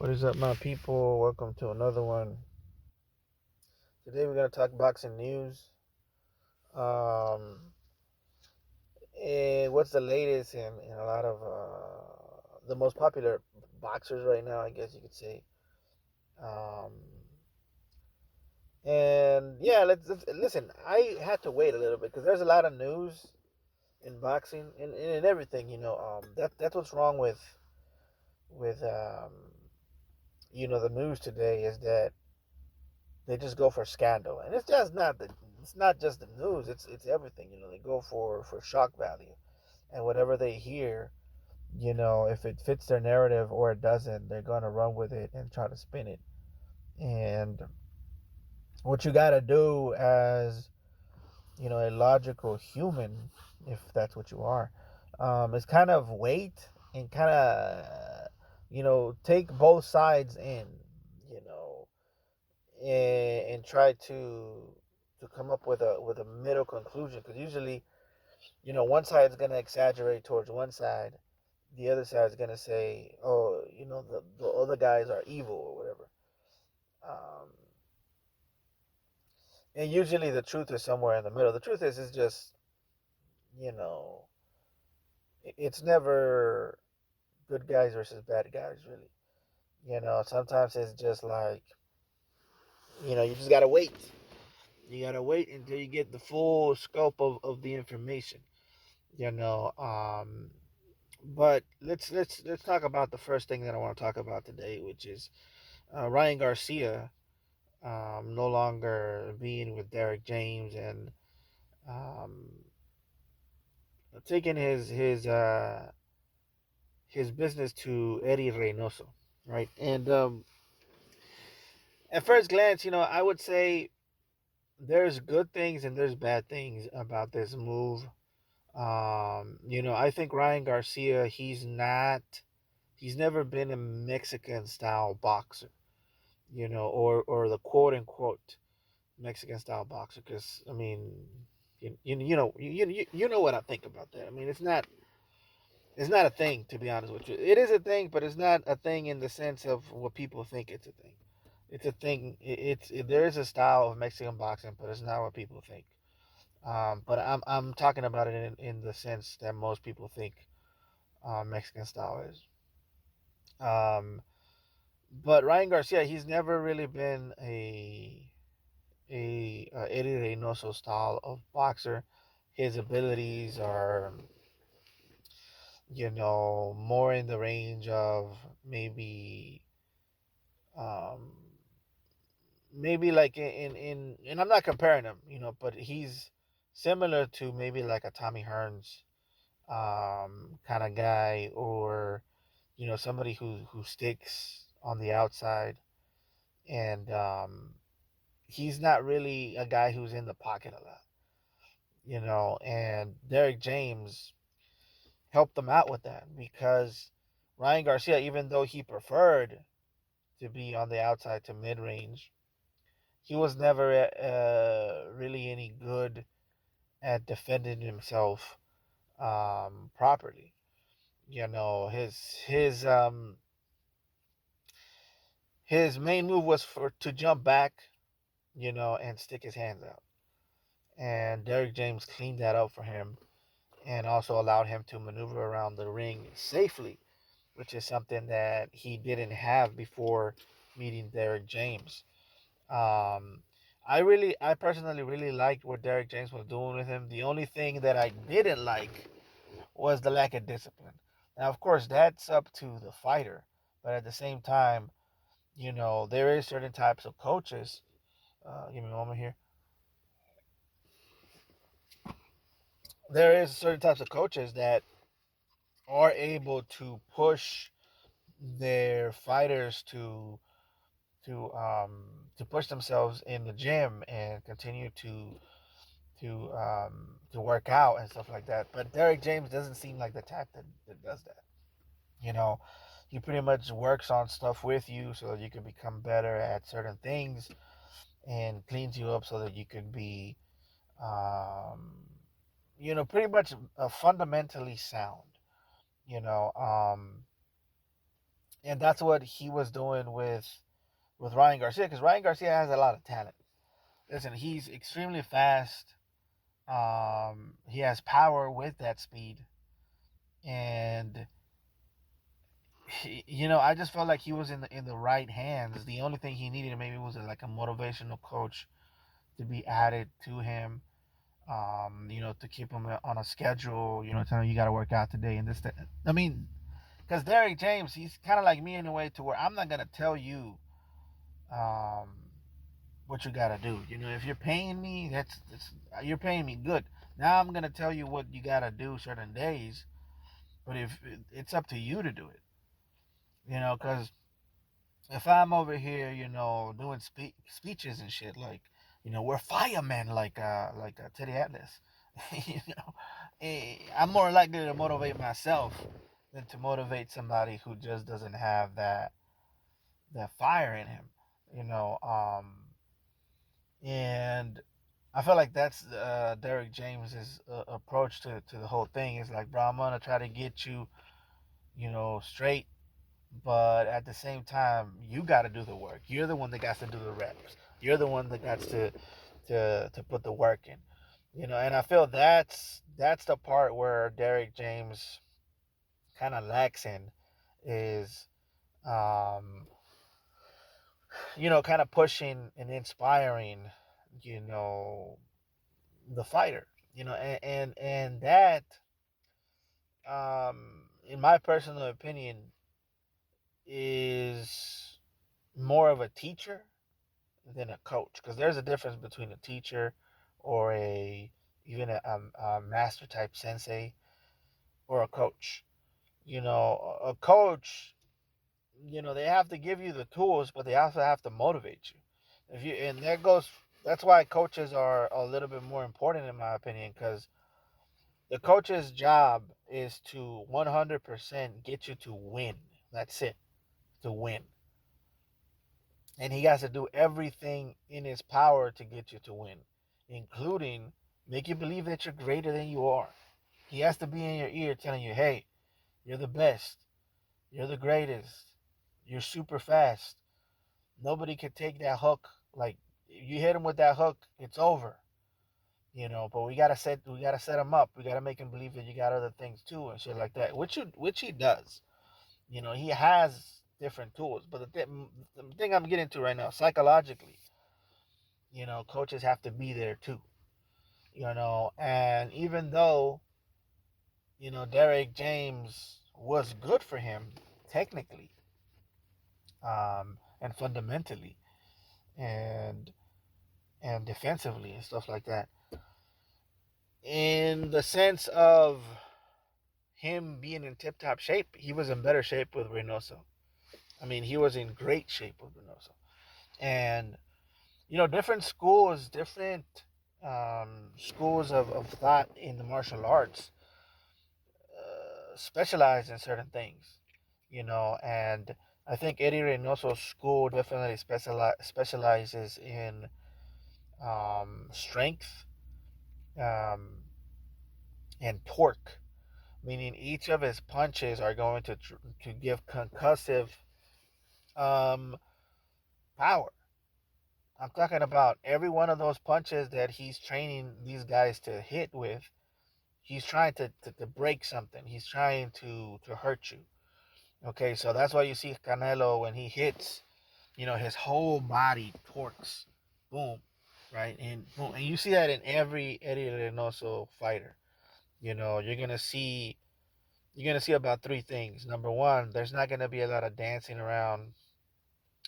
What is up, my people? Welcome to another one. Today we're gonna talk boxing news. Um, and what's the latest in a lot of the most popular boxers right now, I guess you could say. Um, and yeah, let's listen. I had to wait a little bit because there's a lot of news in boxing and in everything. That's what's wrong with the news today is that they just go for scandal, and it's not just the news. It's everything. They go for shock value, and whatever they hear, if it fits their narrative or it doesn't, they're gonna run with it and try to spin it. And what you gotta do as a logical human, if that's what you are, is kind of wait and kind of take both sides in, you know, and try to come up with a middle conclusion, because usually one side is going to exaggerate towards one side, the other side is going to say, oh, the other guys are evil or whatever. um, and usually the truth is somewhere in the middle. The truth is just, you know it's never good guys versus bad guys, really. Sometimes it's just like, you just got to wait. You got to wait until you get the full scope of the information. you know um but let's talk about the first thing that I want to talk about today, which is Ryan Garcia, no longer being with Derek James, and um, taking his business to Eddie Reynoso, right? And at first glance, I would say there's good things and there's bad things about this move. I think Ryan Garcia, he's never been a Mexican style boxer, or the quote unquote Mexican style boxer. Because I mean, you know what I think about that. I mean, it's not a thing, to be honest with you. It is a thing, but it's not a thing in the sense of what people think it's a thing. It's a thing. There is a style of Mexican boxing, but it's not what people think. But I'm talking about it in the sense that most people think Mexican style is. Um, but Ryan Garcia, he's never really been a Eddie Reynoso style of boxer. His abilities are, more in the range of um, maybe like and I'm not comparing him, but he's similar to maybe like a Tommy Hearns kind of guy, or somebody who sticks on the outside, and he's not really a guy who's in the pocket a lot, and Derek James helped them out with that, because Ryan Garcia, even though he preferred to be on the outside to mid range, he was never really any good at defending himself properly. His main move was for to jump back, and stick his hands out. And Derek James cleaned that up for him, and also allowed him to maneuver around the ring safely, which is something that he didn't have before meeting Derek James. Um, I personally really liked what Derek James was doing with him. The only thing that I didn't like was the lack of discipline. Now, of course, that's up to the fighter, but at the same time, there is certain types of coaches. Give me a moment here. There is certain types of coaches that are able to push their fighters to push themselves in the gym and continue to work out and stuff like that. But Derek James doesn't seem like the type that does that. You know, he pretty much works on stuff with you so that you can become better at certain things, and cleans you up so that you can be, um, pretty much fundamentally sound. You know, um, And that's what he was doing with Ryan Garcia, because Ryan Garcia has a lot of talent. Listen, he's extremely fast. He has power with that speed, and I just felt like he was in the right hands. The only thing he needed maybe was like a motivational coach to be added to him. To keep him on a schedule. Tell him you got to work out today and this. That. I mean, because Derrick James, he's kind of like me in a way to where I'm not gonna tell you um, what you gotta do. If you're paying me, that's you're paying me good. Now I'm gonna tell you what you gotta do certain days, but if it's up to you to do it, because if I'm over here, doing speeches and shit, like, we're firemen, like Teddy Atlas, you know, I'm more likely to motivate myself than to motivate somebody who just doesn't have that fire in him, you know. And I feel like that's Derrick James's approach to the whole thing. Is like, bro, I'm gonna try to get you, straight, but at the same time, you got to do the work. You're the one that got to do the reps. You're the one that got to put the work in. And I feel that's the part where Derrick James kind of lacks in is um, kind of pushing and inspiring, you know, the fighter. And that in my personal opinion is more of a teacher than a coach, because there's a difference between a teacher or even a master type sensei or a coach. A coach, they have to give you the tools, but they also have to motivate you. If you and that goes That's why coaches are a little bit more important in my opinion, because the coach's job is to 100% get you to win. That's it, to win. And he has to do everything in his power to get you to win, including make you believe that you're greater than you are. He has to be in your ear telling you, hey, you're the best. You're the greatest. You're super fast. Nobody can take that hook. Like, you hit him with that hook, it's over. But we gotta set him up. We gotta make him believe that you got other things too and shit like that. Which he does. He has different tools. But the thing I'm getting to right now, psychologically, coaches have to be there too. And even though, Derrick James was good for him technically, and fundamentally, and defensively and stuff like that, in the sense of him being in tip top shape, he was in better shape with Reynoso. I mean, he was in great shape with Reynoso. And, different schools, different schools of thought in the martial arts specialize in certain things, and I think Eddie Reynoso's school definitely specializes in strength, um, and torque, meaning each of his punches are going to give concussive um, power. I'm talking about every one of those punches that he's training these guys to hit with. He's trying to break something. He's trying to hurt you. Okay, so that's why you see Canelo when he hits, his whole body torques, boom, right, and boom, and you see that in every Eddie Reynoso fighter. You're gonna see about three things. Number one, there's not gonna be a lot of dancing around.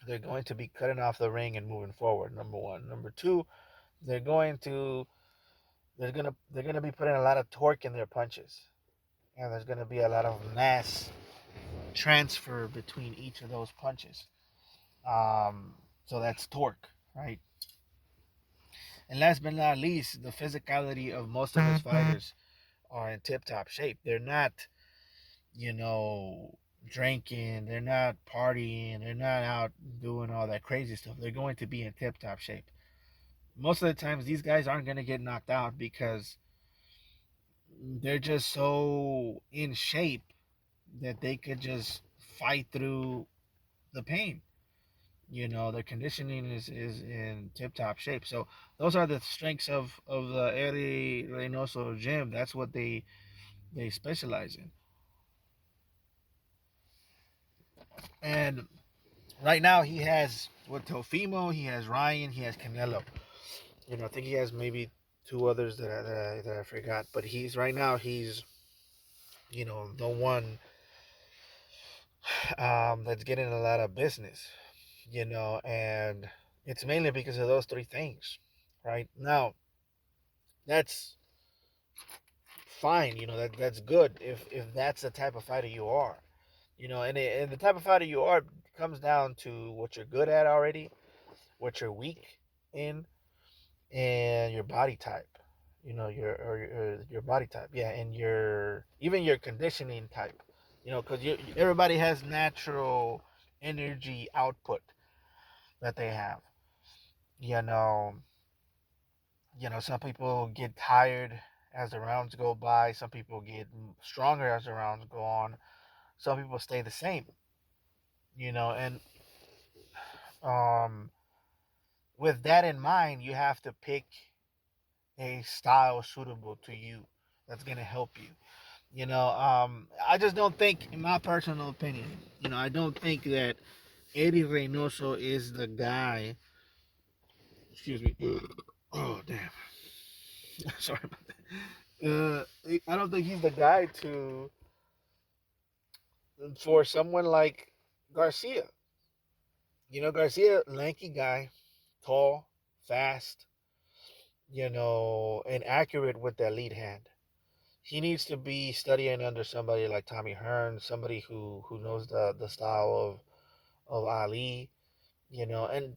They're going to be cutting off the ring and moving forward. Number one. Number two, they're going to they're gonna be putting a lot of torque in their punches, and there's gonna be a lot of mass transfer between each of those punches. So that's torque, right? And last but not least, the physicality of most of his fighters are in tip-top shape. They're not, you know, drinking. They're not partying. They're not out doing all that crazy stuff. They're going to be in tip-top shape. Most of the times, these guys aren't going to get knocked out because they're just so in shape that they could just fight through the pain. Their conditioning is in tip top shape. So those are the strengths of the Eddie Reynoso gym. That's what they specialize in. And right now he has with Tofimo, he has Ryan, he has Canelo. I think he has maybe two others that I forgot. But he's right now he's the one that's getting a lot of business. And it's mainly because of those three things. Right now, that's fine. That's good if that's the type of fighter you are. And the type of fighter you are comes down to what you're good at already, what you're weak in, and your body type. Your body type, yeah, and even your conditioning type. Because everybody has natural energy output that they have. You know, some people get tired as the rounds go by. Some people get stronger as the rounds go on. Some people stay the same. And um, with that in mind, you have to pick a style suitable to you that's gonna help you. I just don't think, in my personal opinion, I don't think that Eddie Reynoso is the guy. Excuse me. Oh damn. Sorry about that. I don't think he's the guy to for someone like Garcia. Garcia, lanky guy, tall, fast, and accurate with that lead hand. He needs to be studying under somebody like Tommy Hearn, somebody who knows the style of Ali, And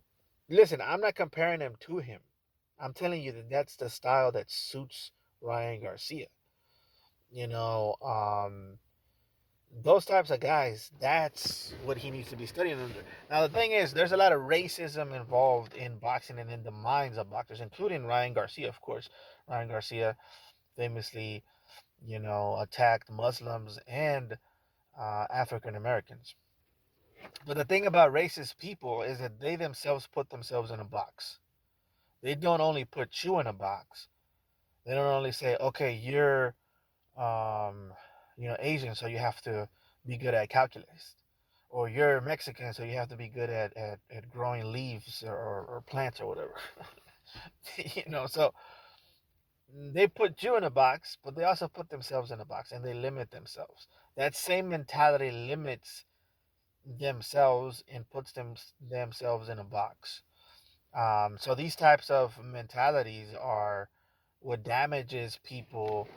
listen, I'm not comparing him to him. I'm telling you that that's the style that suits Ryan Garcia. You know, um, those types of guys, that's what he needs to be studying under. Now, the thing is, there's a lot of racism involved in boxing and in the minds of boxers, including Ryan Garcia, of course. Ryan Garcia famously, attacked Muslims and African Americans. But the thing about racist people is that they themselves put themselves in a box. They don't only put you in a box. They don't only say, okay, you're, um, Asian, so you have to be good at calculus, or you're Mexican, so you have to be good at growing leaves or plants or whatever. So they put you in a box, but they also put themselves in a box and they limit themselves. That same mentality limits themselves and puts themselves in a box. So these types of mentalities are what damages people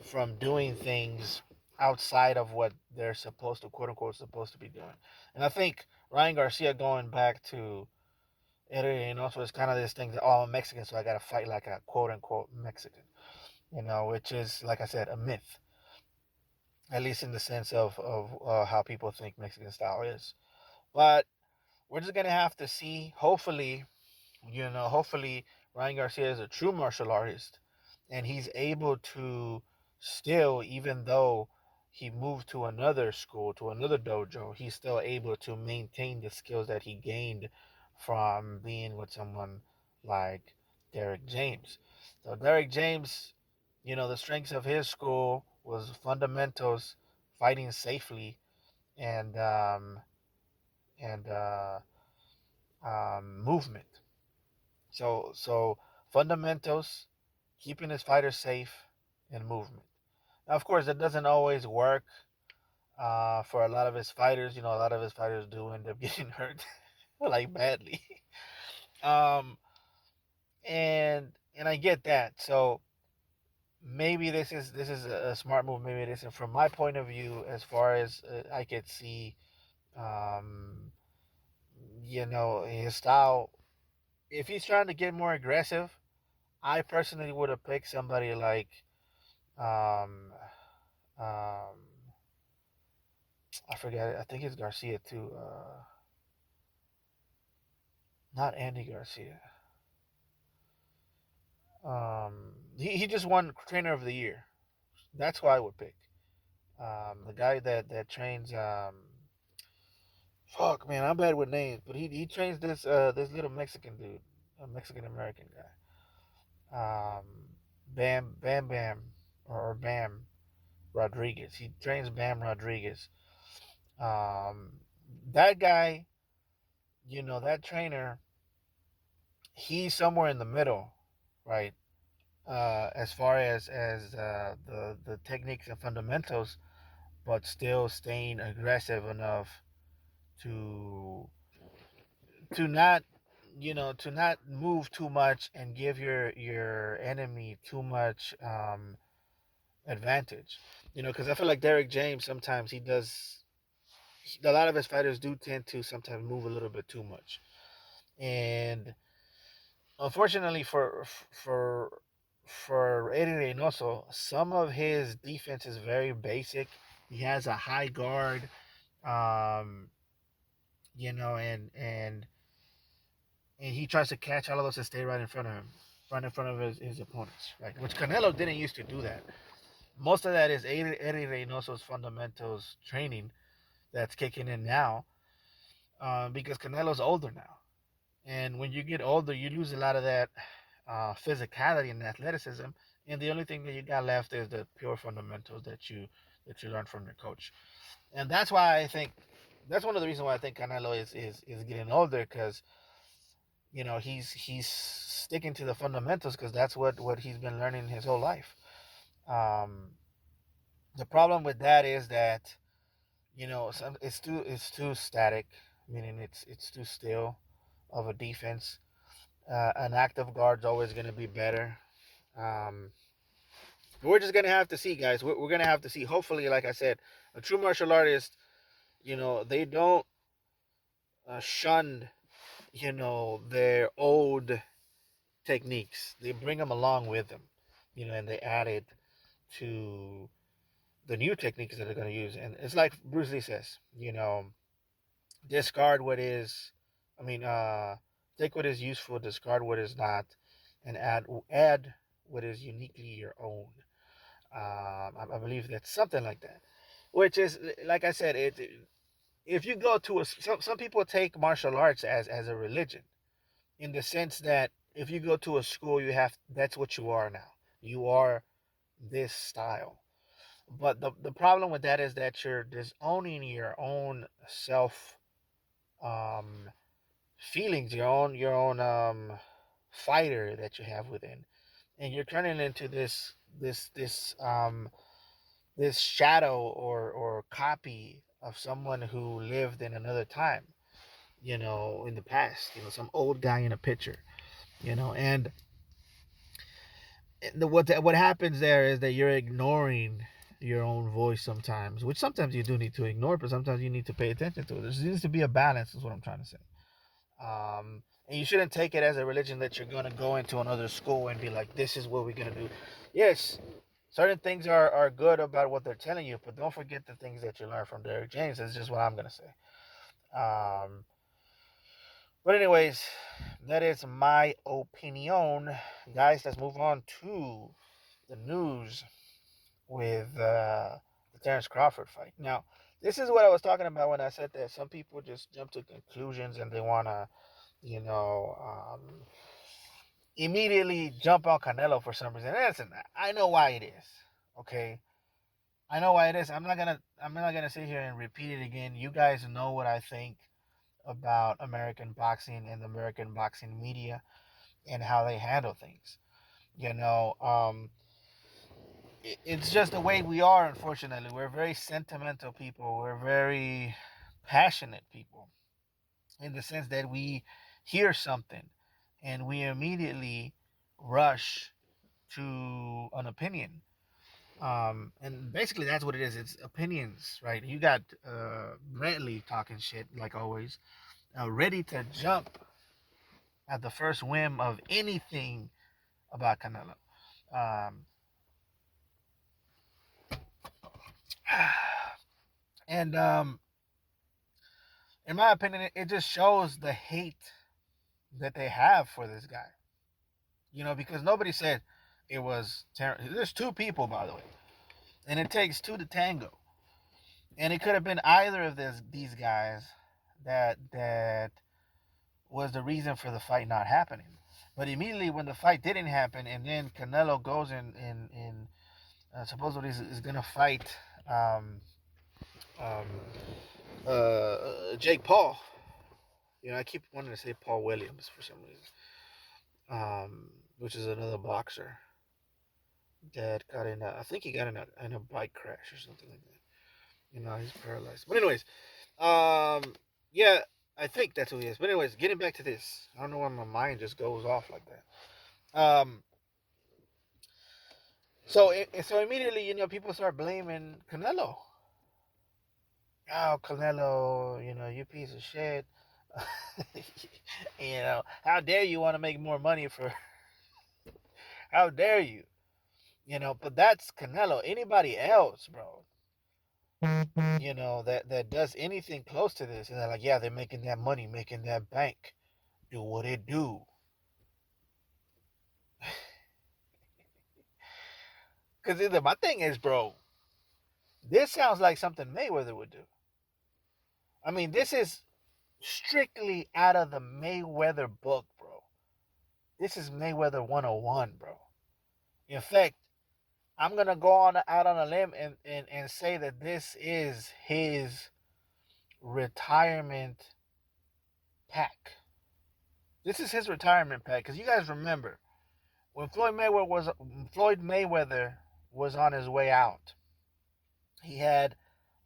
from doing things outside of what they're supposed to, quote unquote, supposed to be doing. And I think Ryan Garcia going back to Eddie and also is kind of this thing that, oh, I'm Mexican, so I got to fight like a quote unquote Mexican, which is, like I said, a myth, at least in the sense of how people think Mexican style is. But we're just going to have to see. Hopefully Ryan Garcia is a true martial artist and he's able to still, even though he moved to another school, to another dojo, he's still able to maintain the skills that he gained from being with someone like Derek James. So Derek James, the strengths of his school was fundamentals, fighting safely, and and movement. So fundamentals, keeping his fighters safe, and movement. Now, of course, that doesn't always work for a lot of his fighters. A lot of his fighters do end up getting hurt, like badly. Um, and I get that. So maybe this is a smart move. Maybe this is from my point of view, as far as I could see. Um, his style. If he's trying to get more aggressive, I personally would have picked somebody like um, um, I forget it. I think it's Garcia too. Not Andy Garcia. He just won Trainer of the Year. That's who I would pick. The guy that trains. Fuck, man, I'm bad with names, but he trains this little Mexican dude, a Mexican American guy. Bam, or Bam Rodriguez. He trains Bam Rodriguez. Um, that guy, that trainer, he's somewhere in the middle, right? As far as the techniques and fundamentals, but still staying aggressive enough to not to not move too much and give your enemy too much advantage. Because I feel like Derek James sometimes he does. A lot of his fighters do tend to sometimes move a little bit too much, and unfortunately for Eddie Reynoso, some of his defense is very basic. He has a high guard, um, and he tries to catch all of those and stay right in front of him, right in front of his opponents, right? Which Canelo didn't used to do that. Most of that is Eddie Reynoso's fundamentals training that's kicking in now, because Canelo's older now, and when you get older, you lose a lot of that physicality and athleticism, and the only thing that you got left is the pure fundamentals that you learn from your coach, and that's why I think that's one of the reasons why I think Canelo is getting older, because he's sticking to the fundamentals because that's what he's been learning his whole life. Um, the problem with that is that it's too static, meaning it's too still of a defense. An active guard's always going to be better. Um, we're just going to have to see, guys. We're going to have to see. Hopefully, like I said, a true martial artist, they don't shun, their old techniques. They bring them along with them, and they add it to the new techniques that they're going to use. And it's like Bruce Lee says, discard what is, I mean, take what is useful, discard what is not, and add what is uniquely your own. I believe that's something like that, which is, like I said, if you go to some people take martial arts as a religion, in the sense that if you go to a school, that's what you are now. You are this style. But the problem with that is that you're disowning your own self, um, feelings, your own fighter that you have within, and you're turning into this shadow or copy of someone who lived in another time, in the past, some old guy in a picture, and what happens there is that you're ignoring your own voice sometimes, which sometimes you do need to ignore, but sometimes you need to pay attention to it. There needs to be a balance, is what I'm trying to say. And you shouldn't take it as a religion that you're going to go into another school and be like, this is what we're going to do. Yes, certain things are good about what they're telling you, but don't forget the things that you learn from Derek James. That's just what I'm going to say. Um, but anyways, that is my opinion. Guys, let's move on to the news with the Terence Crawford fight. Now, this is what I was talking about when I said that some people just jump to conclusions and they want to, you know, um, immediately jump on Canelo for some reason. Listen, I know why it is. Okay, I know why it is. I'm not gonna sit here and repeat it again. You guys know what I think about American boxing and the American boxing media and how they handle things. You know, it's just the way we are. Unfortunately, we're very sentimental people. We're very passionate people, in the sense that we hear something and we immediately rush to an opinion. And basically that's what it is. It's opinions, right? You got Brantley talking shit like always, ready to jump at the first whim of anything about Canelo. Um, and in my opinion, it just shows the hate that they have for this guy. Because nobody said it was There's two people, by the way, and it takes two to tango. And it could have been either of these guys that was the reason for the fight not happening. But immediately when the fight didn't happen, and then Canelo goes in supposedly is gonna fight um, um, Jake Paul. You know, I keep wanting to say Paul Williams for some reason, which is another boxer that got in. I think he got in a bike crash or something like that. You know, he's paralyzed. But anyways, yeah, I think that's who he is. But anyways, getting back to this, I don't know why my mind just goes off like that. So immediately, you know, people start blaming Canelo. Oh, Canelo, you know, you piece of shit. You know, how dare you want to make more money for? How dare you? You know, but that's Canelo. Anybody else, bro? You know that does anything close to this, and they're like, yeah, they're making that money, making that bank. Do what it do. Because my thing is, bro, this sounds like something Mayweather would do. I mean, this is strictly out of the Mayweather book, bro. This is Mayweather 101, bro. In fact, I'm gonna go on out on a limb and say that this is his retirement pack. This is his retirement pack. Because you guys remember when Floyd Mayweather was on his way out, he had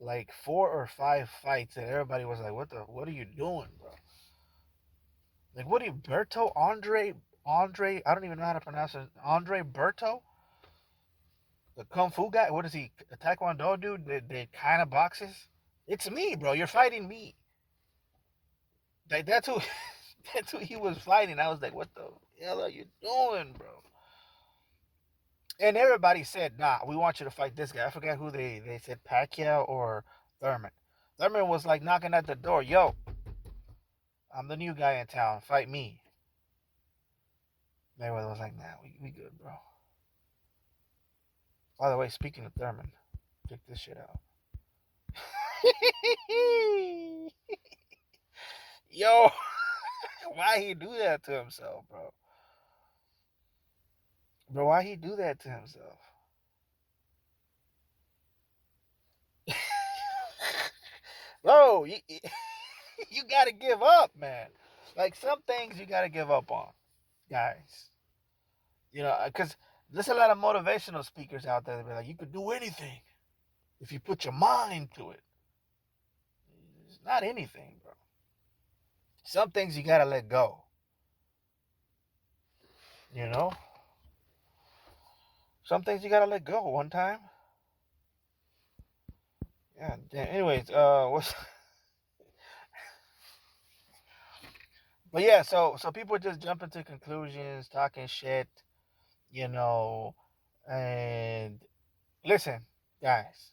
like 4 or 5 fights that everybody was like, what are you doing, bro? Like, what are you, Berto? Andre, I don't even know how to pronounce it. Andre Berto? The Kung Fu guy? What is he? A Taekwondo dude that kind of boxes? It's me, bro. You're fighting me. Like, that's who that's who he was fighting. I was like, what the hell are you doing, bro? And everybody said, nah, we want you to fight this guy. I forgot who they said, Pacquiao or Thurman. Thurman was like knocking at the door. Yo, I'm the new guy in town. Fight me. Mayweather was like, nah, we good, bro. By the way, speaking of Thurman, check this shit out. Yo, why he do that to himself, bro? Bro, why he do that to himself? Bro, you gotta give up, man. Like, some things you gotta give up on, guys. You know, because there's a lot of motivational speakers out there that be like, you could do anything if you put your mind to it. It's not anything, bro. Some things you gotta let go. You know? Some things you gotta let go one time. Yeah, damn. Anyways, what's but yeah, so people just jumping to conclusions, talking shit, you know, and listen, guys.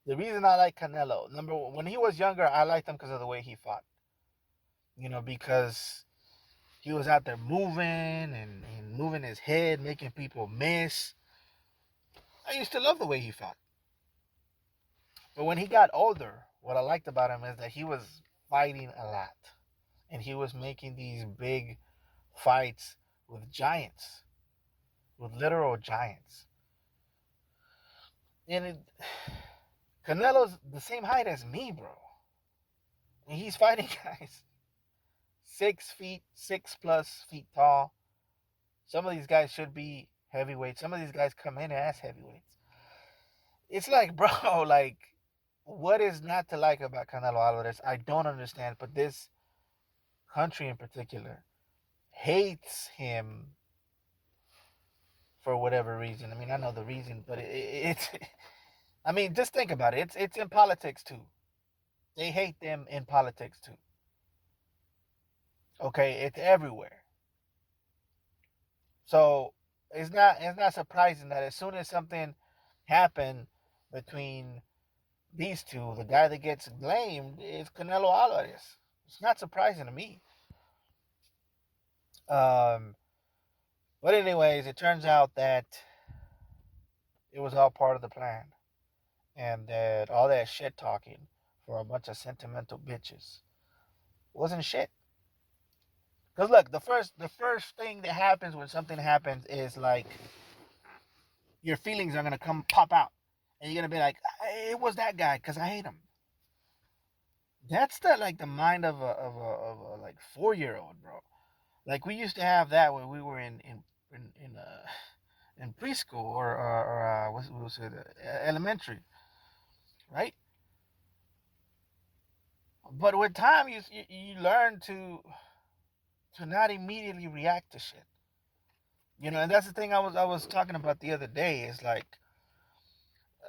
The reason I like Canelo, number one, when he was younger, I liked him because of the way he fought. You know, because he was out there moving and moving his head, making people miss. I used to love the way he fought. But when he got older, what I liked about him is that he was fighting a lot. And he was making these big fights with giants, with literal giants. And Canelo's the same height as me, bro. And he's fighting guys 6 feet, 6+ feet tall. Some of these guys should be heavyweights. Some of these guys come in as heavyweights. It's like, bro, like, what is not to like about Canelo Alvarez? I don't understand. But this country in particular hates him for whatever reason. I mean, I know the reason, but it's. I mean, just think about it. It's in politics too. They hate them in politics too. Okay, it's everywhere. So it's not surprising that as soon as something happened between these two, the guy that gets blamed is Canelo Alvarez. It's not surprising to me. Um, but anyways, it turns out that it was all part of the plan, and that all that shit talking for a bunch of sentimental bitches wasn't shit. Because look, the first thing that happens when something happens is like your feelings are gonna come pop out, and you're gonna be like, it was that guy because I hate him. That's the mind of a like 4-year-old, bro. Like we used to have that when we were in preschool or what was it, elementary, right? But with time, you learn to not immediately react to shit. And that's the thing I was talking about the other day. Is like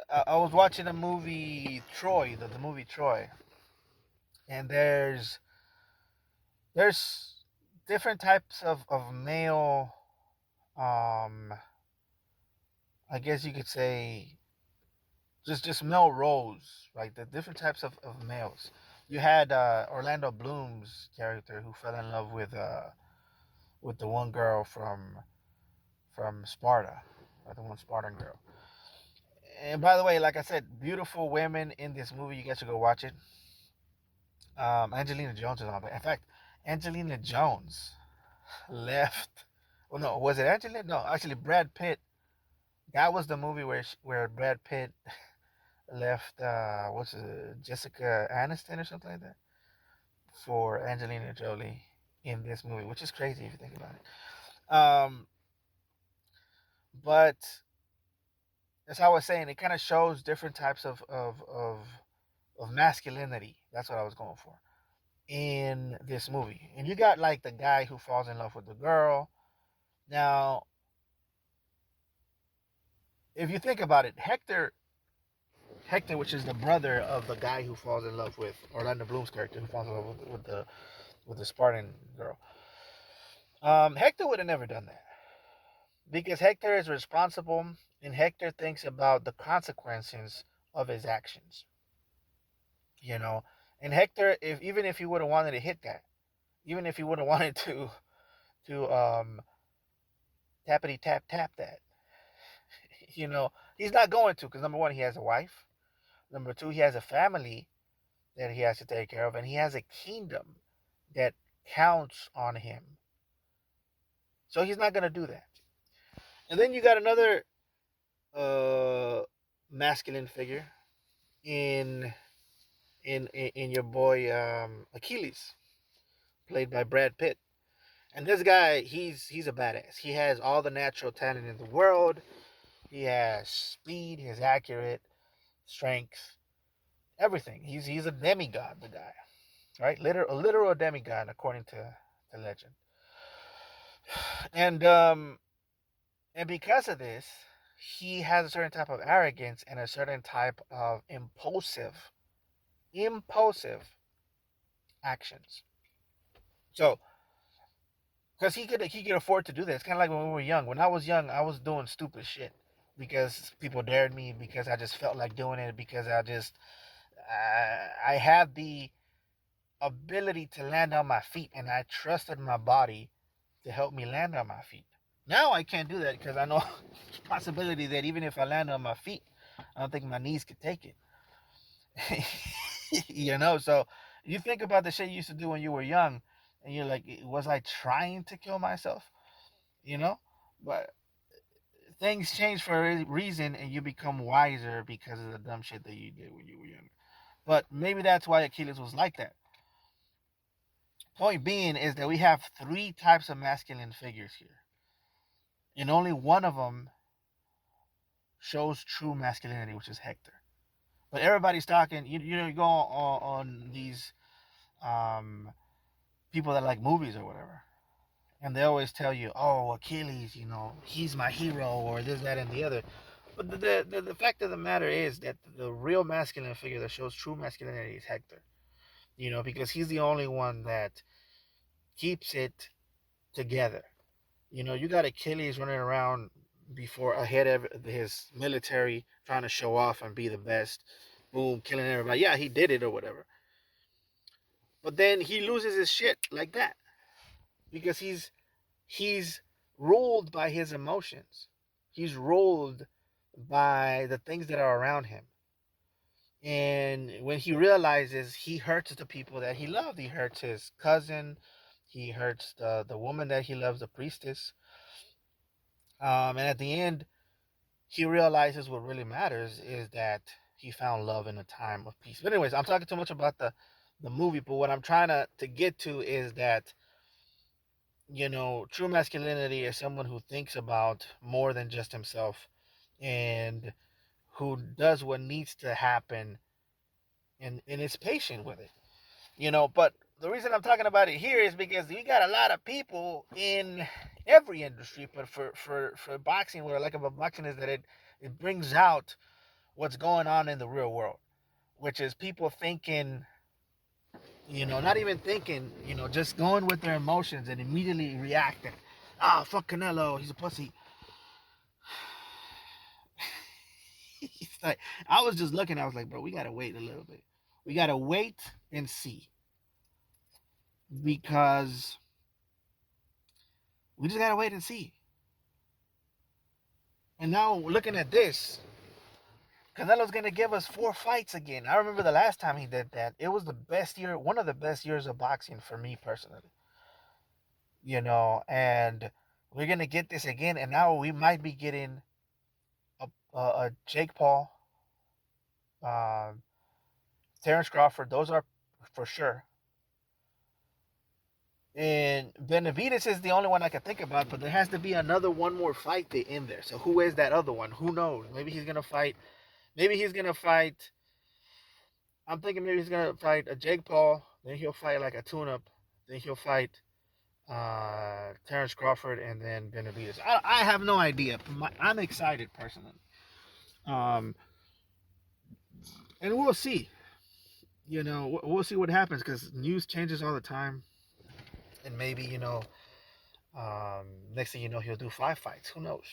I was watching a movie Troy, the movie Troy, and there's different types of male, um I guess you could say just male roles, right? The different types of males. You had Orlando Bloom's character who fell in love with the one girl from Sparta, the one Spartan girl. And by the way, like I said, beautiful women in this movie. You guys should go watch it. Angelina Jones is on it. In fact, Angelina Jones left. Well, no, was it Angelina? No, actually, Brad Pitt. That was the movie where Brad Pitt left. What's it, Jessica Aniston or something like that for Angelina Jolie in this movie, which is crazy if you think about it. But as I was saying, it kind of shows different types of masculinity. That's what I was going for in this movie. And you got like the guy who falls in love with the girl. Now, if you think about it, Hector, which is the brother of the guy who falls in love with Orlando Bloom's character, who falls in love with the Spartan girl. Hector would have never done that because Hector is responsible, and Hector thinks about the consequences of his actions. And Hector, even if he would have wanted to hit that, even if he would have wanted to tappity tap that, he's not going to, because number one, he has a wife. Number two, he has a family that he has to take care of, and he has a kingdom that counts on him. So he's not going to do that. And then you got another masculine figure in your boy Achilles, played by Brad Pitt. And this guy, he's a badass. He has all the natural talent in the world. He has speed. He's accurate, strength, everything. He's a demigod, the guy, right? A literal demigod, according to legend. And because of this, he has a certain type of arrogance and a certain type of impulsive actions. So, because he could afford to do this. It's kind of like when we were young. When I was young, I was doing stupid shit because people dared me, because I just felt like doing it, because I had the ability to land on my feet, and I trusted my body to help me land on my feet. Now I can't do that because I know there's a possibility that even if I land on my feet, I don't think my knees could take it. So you think about the shit you used to do when you were young, and you're like, was I trying to kill myself? But things change for a reason, and you become wiser because of the dumb shit that you did when you were young. But maybe that's why Achilles was like that. Point being is that we have 3 types of masculine figures here, and only one of them shows true masculinity, which is Hector. But everybody's talking. You go on these people that like movies or whatever, and they always tell you, "Oh, Achilles, he's my hero," or this, that, and the other. But the fact of the matter is that the real masculine figure that shows true masculinity is Hector. Because he's the only one that keeps it together. You got Achilles running around ahead of his military, trying to show off and be the best. Boom, killing everybody. Yeah, he did it or whatever. But then he loses his shit like that because he's ruled by his emotions. He's ruled by the things that are around him. And when he realizes he hurts the people that he loved, he hurts his cousin, he hurts the woman that he loves, the priestess. And at the end, he realizes what really matters is that he found love in a time of peace. But anyways, I'm talking too much about the movie. But what I'm trying to get to is that, true masculinity is someone who thinks about more than just himself, and who does what needs to happen, and is patient with it. But the reason I'm talking about it here is because you got a lot of people in every industry, but for boxing, what I like about boxing is that it brings out what's going on in the real world, which is people thinking, not even thinking, just going with their emotions and immediately reacting. Ah, fuck Canelo, he's a pussy. It's like, I was just looking, I was like, bro, we gotta wait a little bit. We gotta wait and see, because we just gotta wait and see. And now looking at this, Canelo's gonna give us 4 fights again. I remember the last time he did that. It was the best year, one of the best years of boxing for me personally. And we're gonna get this again, and now we might be getting a Jake Paul, um, Terrence Crawford. Those are for sure. And Benavidez is the only one I can think about, but there has to be another one more fight in there. So who is that other one? Who knows? Maybe he's gonna fight. Maybe he's gonna fight. I'm thinking maybe he's gonna fight a Jake Paul. Then he'll fight like a tune-up. Then he'll fight Terrence Crawford, and then Benavidez. I have no idea. I'm excited personally. Um, and we'll see. We'll see what happens, because news changes all the time, and maybe next thing you know, he'll do 5 fights. Who knows?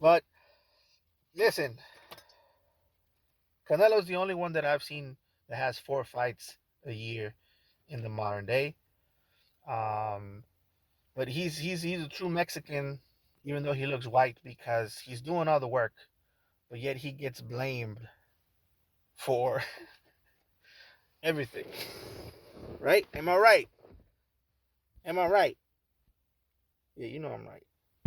But listen, Canelo's the only one that I've seen that has 4 fights a year in the modern day. But he's a true Mexican, even though he looks white, because he's doing all the work, but yet he gets blamed for everything. Right? Am I right? Am I right? Yeah, I'm right.